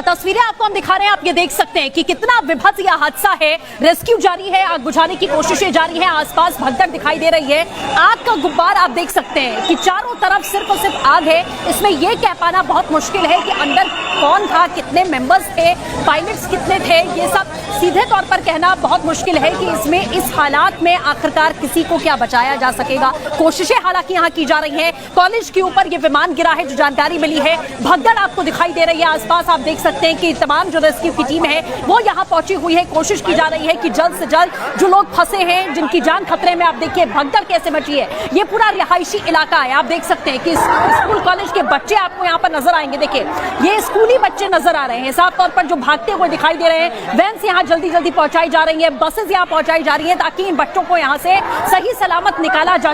तस्वीरें आपको हम दिखा रहे हैं, आप ये देख सकते हैं कि कितना विभत्स यह हादसा है। रेस्क्यू जारी है, आग बुझाने की कोशिशें जारी हैं, आसपास भगदड़ दिखाई दे रही है। आग का गुब्बार आप देख सकते हैं कि चारों तरफ सिर्फ और सिर्फ आग है। इसमें यह कह पाना बहुत मुश्किल है कि अंदर कौन था, कितने मेंबर्स थे, पायलट्स कितने थे, ये सब सीधे तौर पर कहना बहुत मुश्किल है कि इसमें इस हालात में आखिरकार किसी को क्या बचाया जा सकेगा। कोशिशें हालांकि यहाँ की जा रही हैं। कॉलेज के ऊपर ये विमान गिरा है, जो जानकारी मिली है। भगदड़ आपको दिखाई दे रही है आसपास। आप देख सकते हैं कि तमाम जो रेस्क्यू की टीम है वो यहाँ पहुंची हुई है। कोशिश की जा रही है कि जल्द से जल्द जो लोग फंसे हैं, जिनकी जान खतरे में, आप देखिए भगदड़ कैसे मची है। ये पूरा रिहायशी इलाका है। आप देख सकते हैं कि स्कूल कॉलेज के बच्चे आपको यहाँ पर नजर आएंगे। देखिए ये स्कूली बच्चे नजर आ रहे हैं साफ तौर पर, जो भागते हुए दिखाई दे रहे हैं। वैन यहाँ जल्दी जल्दी पहुंचाई जा रही है, बसेस यहाँ पहुंचाई जा रही है, ताकि इन बच्चों को यहाँ से सही सलामत निकाला जा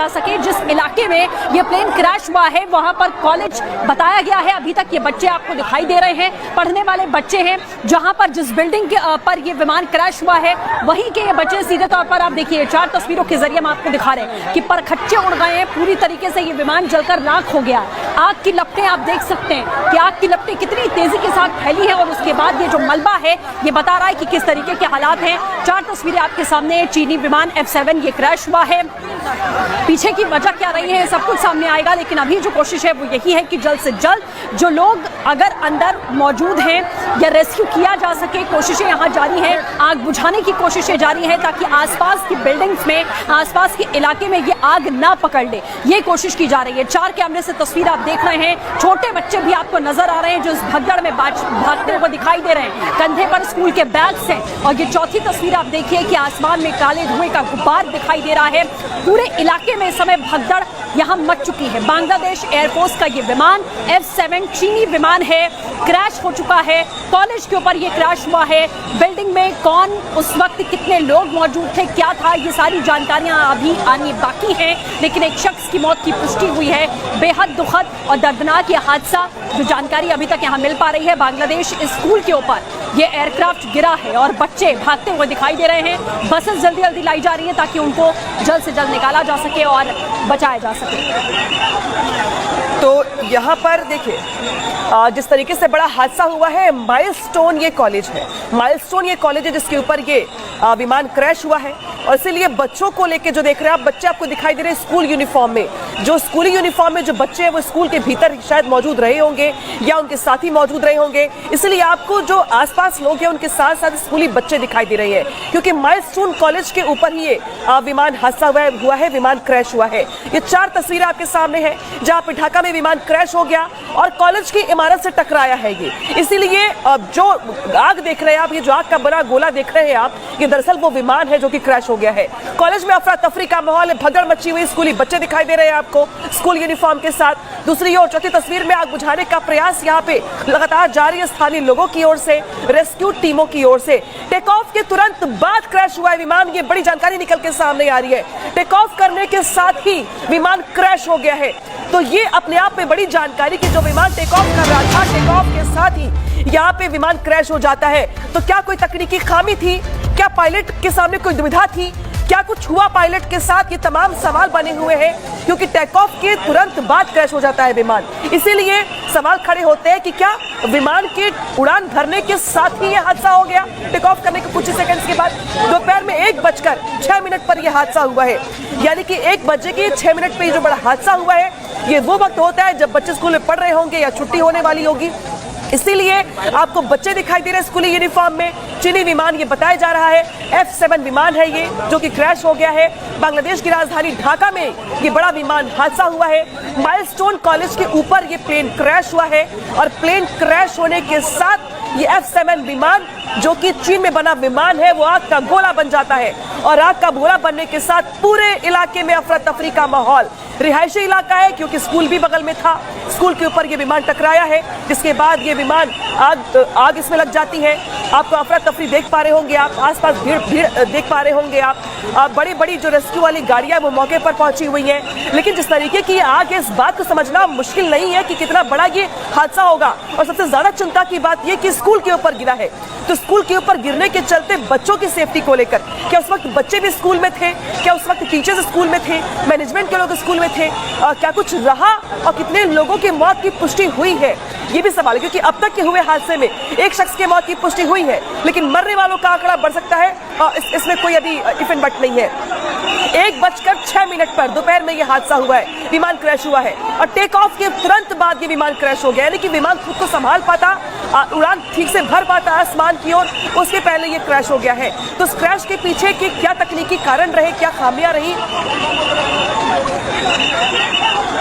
सके। जिस इलाके में ये प्लेन क्रैश हुआ है वहां पर कॉलेज बताया गया है। अभी तक ये बच्चे आपको दिखाई दे रहे हैं, पढ़ने वाले बच्चे हैं। जहां पर जिस बिल्डिंग पर ये विमान क्रैश हुआ है वहीं के ये बच्चे सीधे तौर पर, आप देखिए 4 तस्वीरों के जरिए हम आपको दिखा रहे हैं कि परखच्चे उड़ गए हैं। पूरी तरीके से ये विमान जलकर राख हो गया। आग की लपटें आप देख सकते हैं कि आग की लपटें कितनी तेजी के साथ फैली है, और उसके बाद ये जो मलबा है ये बता रहा है कि किस तरीके के हालात हैं। 4 तस्वीरें आपके सामने। चीनी विमान F7 ये क्रैश हुआ है। पीछे की वजह क्या रही है सब कुछ सामने आएगा, लेकिन अभी जो कोशिश है वो यही है कि जल्द से जल्द जो लोग अगर अंदर मौजूद हैं या रेस्क्यू किया जा सके। कोशिशें यहाँ जारी हैं, आग बुझाने की कोशिशें जारी हैं, ताकि आसपास की बिल्डिंग्स में, आसपास के इलाके में ये आग ना पकड़ ले। ये कोशिश की जा रही है। 4 कैमरे से तस्वीर आप देख रहे हैं। छोटे बच्चे भी आपको नजर आ रहे हैं जो इस भगदड़ में भागते हुए दिखाई दे रहे हैं। कंधे पर स्कूल के बैग्स हैं। और ये चौथी तस्वीर आप देखिए कि आसमान में काले धुएं का गुब्बार दिखाई दे रहा है। पूरे इलाके में इस समय भगदड़ यहाँ मच चुकी है। बांग्लादेश एयरफोर्स का ये विमान F7 चीनी विमान है, क्रैश हो चुका है। कॉलेज के ऊपर ये क्रैश हुआ है। बिल्डिंग में कौन, उस वक्त कितने लोग मौजूद थे, क्या था, ये सारी जानकारियां अभी आनी बाकी हैं। लेकिन एक शख्स की मौत की पुष्टि हुई है। बेहद दुखद और दर्दनाक ये हादसा, जो जानकारी अभी तक यहाँ मिल पा रही है। बांग्लादेश स्कूल के ऊपर ये एयरक्राफ्ट गिरा है और बच्चे भागते हुए दिखाई दे रहे हैं। बसेस जल्दी जल्दी लाई जा रही है ताकि उनको जल्द से जल्द निकाला जा सके और बचाया जा सके। तो यहाँ पर देखिए जिस तरीके से बड़ा हादसा हुआ है, माइलस्टोन ये कॉलेज है। माइलस्टोन ये कॉलेज है जिसके ऊपर ये विमान क्रैश हुआ है। और इसीलिए बच्चों को लेके जो देख रहे हैं आप, बच्चे आपको दिखाई दे रहे हैं स्कूल यूनिफॉर्म में। जो स्कूली यूनिफॉर्म में जो बच्चे हैं वो स्कूल के भीतर शायद मौजूद रहे होंगे या उनके साथी मौजूद रहे होंगे। इसलिए आपको जो आसपास लोग हैं उनके साथ साथ स्कूली बच्चे दिखाई दे रहे हैं, क्योंकि माइलस्टोन कॉलेज के ऊपर ही ये विमान हादसा हुआ है, विमान क्रैश हुआ है। ये 4 तस्वीरें आपके सामने है जहाँ पे ढाका में विमान क्रैश हो गया और कॉलेज की इमारत से टकराया है ये। इसीलिए जो आग देख रहे हैं आप, ये जो आग का बड़ा गोला देख रहे हैं आप, ये दरअसल वो विमान है जो कि क्रैश हो गया है। कॉलेज में अफरा तफरी का माहौल है, भगदड़ मची हुई। स्कूली बच्चे दिखाई दे रहे हैं आपको स्कूल यूनिफॉर्म के साथ। दूसरी ओर चौथी तस्वीर में आग बुझाने का प्रयास यहाँ पे लगातार जारी है, स्थानीय लोगों की ओर से, रेस्क्यू टीमों की ओर से। टेक ऑफ के तुरंत बाद क्रैश हुआ है विमान, ये बड़ी जानकारी निकल के सामने आ रही है। टेक ऑफ करने के साथ ही विमान क्रैश हो गया है। तो ये अपने आप में बड़ी जानकारी कि जो विमान टेक ऑफ कर रहा था, टेक ऑफ के साथ ही यहाँ पे विमान क्रैश हो जाता है। तो क्या कोई तकनीकी खामी थी? क्या पायलट के सामने कोई दुविधा थी? क्या कुछ हुआ पायलट के साथ? ये तमाम सवाल बने हुए हैं, क्योंकि टेक ऑफ के तुरंत बाद क्रैश हो जाता है विमान। इसीलिए सवाल खड़े होते हैं कि क्या विमान के उड़ान भरने के साथ ही यह हादसा हो गया? टेक ऑफ करने के कुछ ही सेकंड्स के बाद दोपहर में 1:06 पर यह हादसा हुआ है। यानी कि 1:06 पे ये जो बड़ा हादसा हुआ है, ये वो वक्त होता है जब बच्चे स्कूल में पढ़ रहे होंगे या छुट्टी होने वाली होगी। इसीलिए आपको बच्चे दिखाई दे रहे हैं स्कूली यूनिफॉर्म में। चीनी विमान ये बताया जा रहा है F7 विमान है ये, जो कि क्रैश हो गया है। बांग्लादेश की राजधानी ढाका में ये बड़ा विमान हादसा हुआ है। माइलस्टोन कॉलेज के ऊपर ये प्लेन क्रैश हुआ है और प्लेन क्रैश होने के साथ ये F7 विमान, जो कि चीन में बना विमान है, वो आग का गोला बन जाता है। और आग का गोला बनने के साथ पूरे इलाके में अफरा तफरी का माहौल। रिहायशी इलाका है क्योंकि स्कूल भी बगल में था। स्कूल के ऊपर ये विमान टकराया है, जिसके बाद ये विमान आग इसमें लग जाती है। आपको अफरा तफरी देख पा रहे होंगे, आप आसपास भीड़ देख पा रहे होंगे, आप बड़ी बड़ी जो रेस्क्यू वाली गाड़ियां वो मौके पर पहुंची हुई हैं। लेकिन जिस तरीके की आग है, इस बात को समझना मुश्किल नहीं है कि कितना बड़ा ये हादसा होगा। और सबसे ज्यादा चिंता की बात ये कि स्कूल के ऊपर गिरा है, तो स्कूल के ऊपर गिरने के चलते बच्चों की सेफ्टी को लेकर, क्या उस वक्त बच्चे भी स्कूल में थे, क्या उस वक्त टीचर्स स्कूल में थे, मैनेजमेंट के लोग स्कूल में थे, क्या कुछ रहा और कितने लोगों की मौत की पुष्टि हुई है, ये भी सवाल है। क्योंकि अब तक के हुए हादसे में एक शख्स की मौत की पुष्टि हुई है, लेकिन मरने वालों का आंकड़ा बढ़ सकता है। इसमें कोई अभी इफ एंड बट नहीं है। 1:06 पर दोपहर में यह हादसा हुआ है, विमान क्रैश हुआ है और टेक ऑफ के तुरंत बाद ये विमान क्रैश हो गया। यानी कि विमान खुद को संभाल पाता, उड़ान ठीक से भर पाता आसमान की ओर, उसके पहले ये क्रैश हो गया है। तो इस क्रैश के पीछे के क्या तकनीकी कारण रहे, क्या खामियां रही,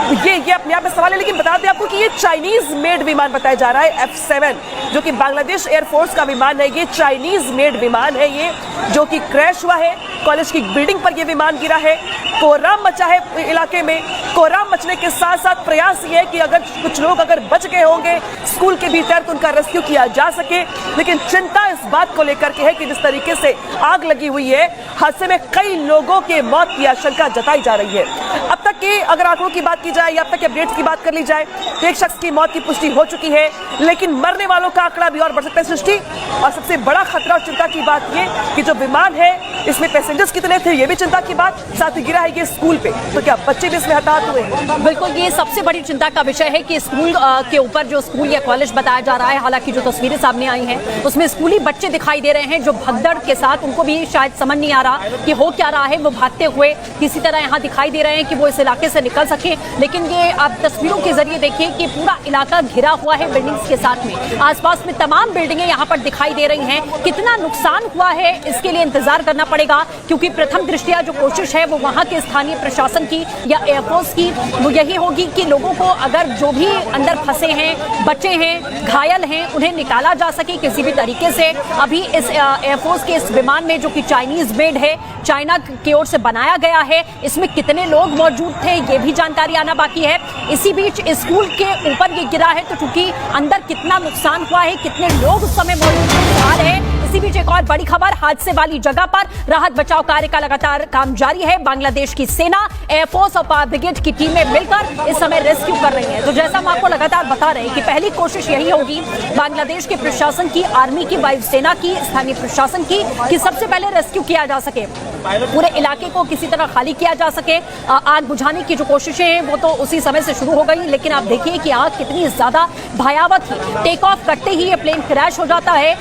ये अपने आप में सवाल है। लेकिन बता दें आपको कि ये चाइनीज मेड विमान बताया जा रहा है, F7, जो कि बांग्लादेश एयरफोर्स का विमान है। ये चाइनीज मेड विमान है, ये जो कि क्रैश हुआ है। कॉलेज की बिल्डिंग पर ये विमान गिरा है। कोहराम मचा है इलाके में। कोहराम मचने के साथ साथ प्रयास ये है कि अगर कुछ लोग अगर बच गए होंगे स्कूल के भीतर तो उनका रेस्क्यू किया जा सके। लेकिन चिंता इस बात को लेकर के है कि जिस तरीके से आग लगी हुई है, हादसे में कई लोगों के मौत की आशंका जताई जा रही है। अब तक के अगर आंकड़ों की बात की जाए या अब तक के अपडेट्स की बात कर ली जाए तो एक शख्स की मौत की पुष्टि हो चुकी है, लेकिन मरने वालों का आंकड़ा भी और बढ़ सकता है सृष्टि। और सबसे बड़ा खतरा और चिंता की बात ये कि जो विमान है इसमें पैसेंजर्स कितने थे, ये भी चिंता की बात। साथ ही गिरा है ये स्कूल पे, तो क्या बच्चे भी इसमें हताहत हुए हैं? बिल्कुल, ये सबसे बड़ी चिंता का विषय है कि स्कूल के ऊपर जो स्कूल या कॉलेज बताया जा रहा है, हालांकि जो तस्वीरें सामने आई हैं उसमें स्कूली बच्चे दिखाई दे रहे हैं जो भगदड़ के साथ, उनको भी शायद समझ नहीं आ रहा कि हो क्या रहा है। वो भागते हुए किसी तरह यहाँ दिखाई दे रहे हैं कि वो इस इलाके से निकल सके। लेकिन ये आप तस्वीरों के जरिए देखिए कि पूरा इलाका घिरा हुआ है बिल्डिंग्स के साथ में। आसपास में तमाम बिल्डिंगें यहाँ पर दिखाई दे रही हैं। कितना नुकसान हुआ है इसके लिए इंतजार करना पड़ेगा, क्योंकि प्रथम दृष्टया जो कोशिश है वो वहाँ के स्थानीय प्रशासन की या एयरफोर्स की वो यही होगी कि लोगों को, अगर जो भी अंदर फंसे हैं, बचे हैं, घायल हैं, उन्हें निकाला जा सके किसी भी तरीके से। अभी इस एयरफोर्स के इस विमान में जो कि चाइनीज मेड है, चाइना की ओर से बनाया गया है, इसमें कितने लोग मौजूद थे ये भी जानकारी आना बाकी है। इसी बीच स्कूल के ऊपर ये गिरा है, तो चूंकि अंदर कितना नुकसान हुआ है, कितने लोग उस समय मौजूद है। इसी बीच एक और बड़ी खबर, हादसे वाली जगह पर राहत बचाव कार्य का लगातार काम जारी है। बांग्लादेश की सेना, एयरफोर्स और फायर ब्रिगेड की टीमें मिलकर इस समय रेस्क्यू कर रही हैं। तो जैसा हम आपको लगातार बता रहे हैं कि पहली कोशिश यही होगी बांग्लादेश के प्रशासन की, आर्मी की, वायुसेना की, स्थानीय प्रशासन की, कि सबसे पहले रेस्क्यू किया जा सके, पूरे इलाके को किसी तरह खाली किया जा सके। आग बुझाने की जो कोशिशें हैं वो तो उसी समय से शुरू हो गई, लेकिन आप देखिए कि आग कितनी ज्यादा भयावह थी। टेक ऑफ करते ही ये प्लेन क्रैश हो जाता है।